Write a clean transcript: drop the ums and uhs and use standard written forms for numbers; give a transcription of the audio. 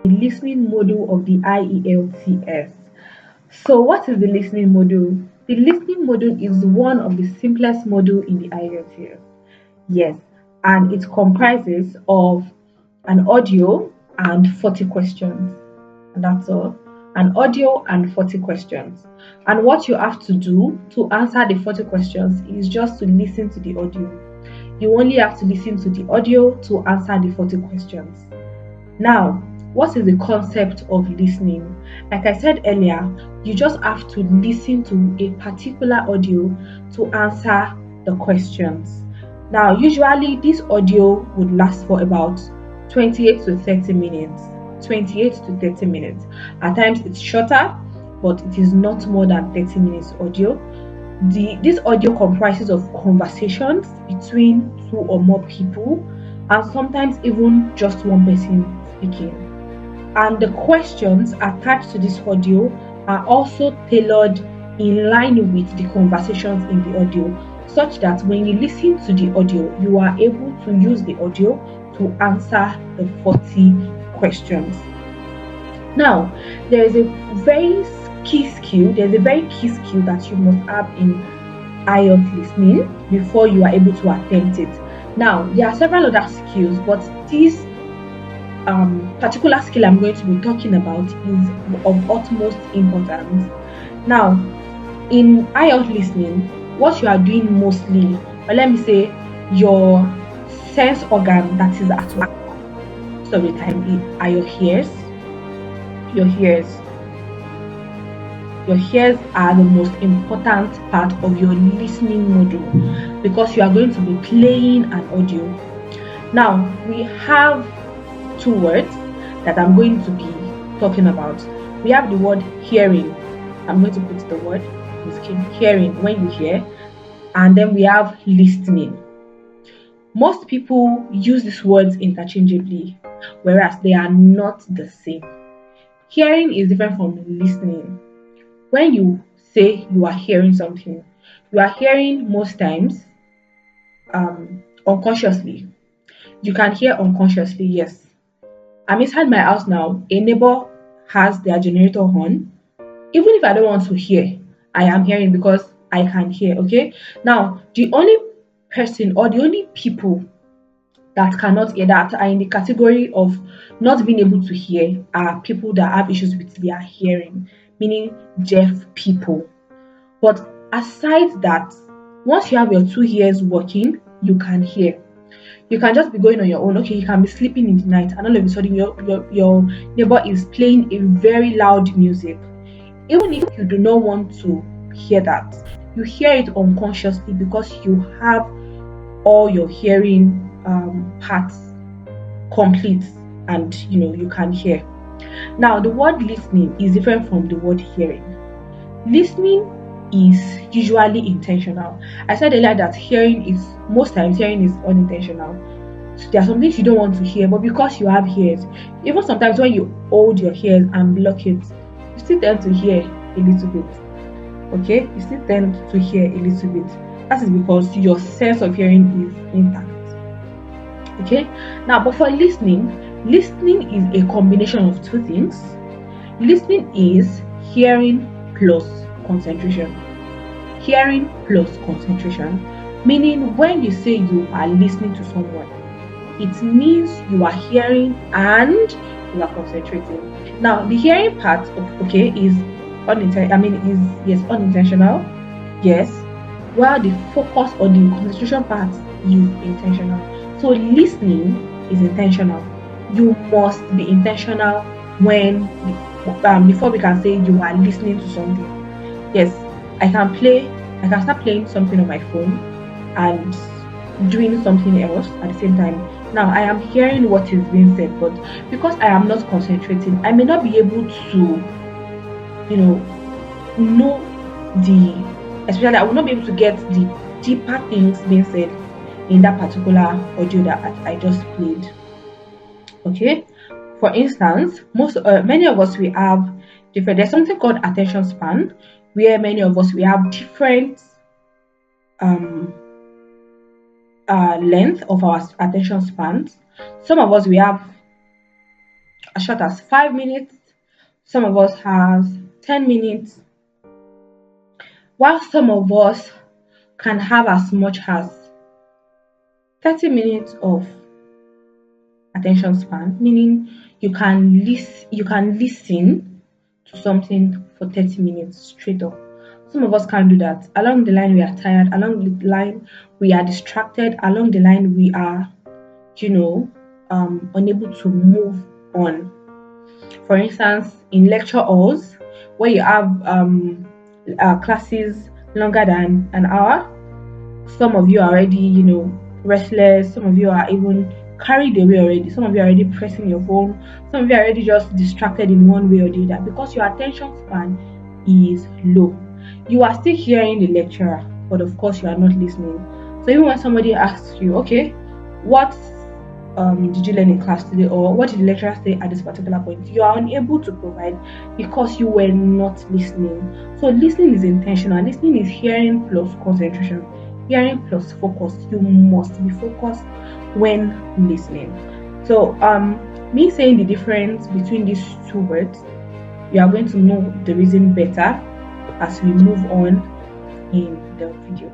the listening module of the IELTS. So, what is the listening module? The listening module is one of the simplest module in the IELTS. Yes, and it comprises of an audio and 40 questions. And that's all. An audio and 40 questions. And what you have to do to answer the 40 questions is just to listen to the audio. You only have to listen to the audio to answer the 40 questions. Now, what is the concept of listening? Like I said earlier, you just have to listen to a particular audio to answer the questions. Now, usually this audio would last for about 28 to 30 minutes. 28 to 30 minutes. At times it's shorter, but it is not more than 30 minutes audio. This audio comprises of conversations between two or more people, and sometimes even just one person speaking. And the questions attached to this audio are also tailored in line with the conversations in the audio, such that when you listen to the audio, you are able to use the audio to answer the 40 questions. Now, there is a very key skill, there's a very key skill that you must have in IELTS listening before you are able to attempt it. Now, there are several other skills, but this particular skill I'm going to be talking about is of utmost importance. Now, in IELTS listening, what you are doing mostly, or let me say, your sense organ that is at work most of the time are your ears. Your ears. Your ears are the most important part of your listening module because you are going to be playing an audio. Now, we have two words that I'm going to be talking about. We have the word hearing. I'm going to put the word on the screen, hearing, when you hear, and then we have listening. Most people use these words interchangeably, whereas they are not the same. Hearing is different from listening. When you say you are hearing something, you are hearing most times unconsciously. You can hear unconsciously, yes. I'm inside my house now, a neighbor has their generator on. Even if I don't want to hear, I am hearing because I can hear, okay? Now, the only person or the only people that cannot hear, that are in the category of not being able to hear, are people that have issues with their hearing, meaning deaf people. But aside that, once you have your two ears working, you can hear. You can just be going on your own. Okay, you can be sleeping in the night, and all of a sudden your neighbor is playing a very loud music. Even if you do not want to hear that, you hear it unconsciously because you have all your hearing parts complete, and you can hear. Now, the word listening is different from the word hearing. Listening is usually intentional. I said earlier that most times hearing is unintentional. So there are some things you don't want to hear, but because you have ears, even sometimes when you hold your ears and block it, you still tend to hear a little bit. Okay, you still tend to hear a little bit. That is because your sense of hearing is intact. Okay, now, but for listening is a combination of two things. Listening is hearing plus concentration. Hearing plus concentration, meaning when you say you are listening to someone, it means you are hearing and you are concentrating. Now, the hearing part, okay, is unintentional, yes, while the focus on the concentration part is intentional. So listening is intentional. You must be intentional when before we can say you are listening to something. Yes, I can start playing something on my phone and doing something else at the same time. Now I am hearing what is being said, but because I am not concentrating, I may not be able to, know especially I will not be able to get the deeper things being said in that particular audio that I just played. Okay, for instance, many of us, we have different. There's something called attention span, where many of us, we have different um length of our attention spans. Some of us, we have as short as 5 minutes. Some of us has 10 minutes, while some of us can have as much as 30 minutes of attention span, meaning you can listen to something for 30 minutes straight up. Some of us can't do that. Along the line we are tired, along the line we are distracted, along the line we are, you know, unable to move on. For instance, in lecture halls, where you have classes longer than an hour, some of you are already, restless. Some of you are even carried away already. Some of you are already pressing your phone. Some of you are already just distracted in one way or the other because your attention span is low. You are still hearing the lecturer, but of course you are not listening. So even when somebody asks you, okay, what did you learn in class today, or what did the lecturer say at this particular point, you are unable to provide because you were not listening. So listening is intentional. Listening is hearing plus concentration, hearing plus focus. You must be focused when listening. So me saying the difference between these two words, you are going to know the reason better as we move on in the video.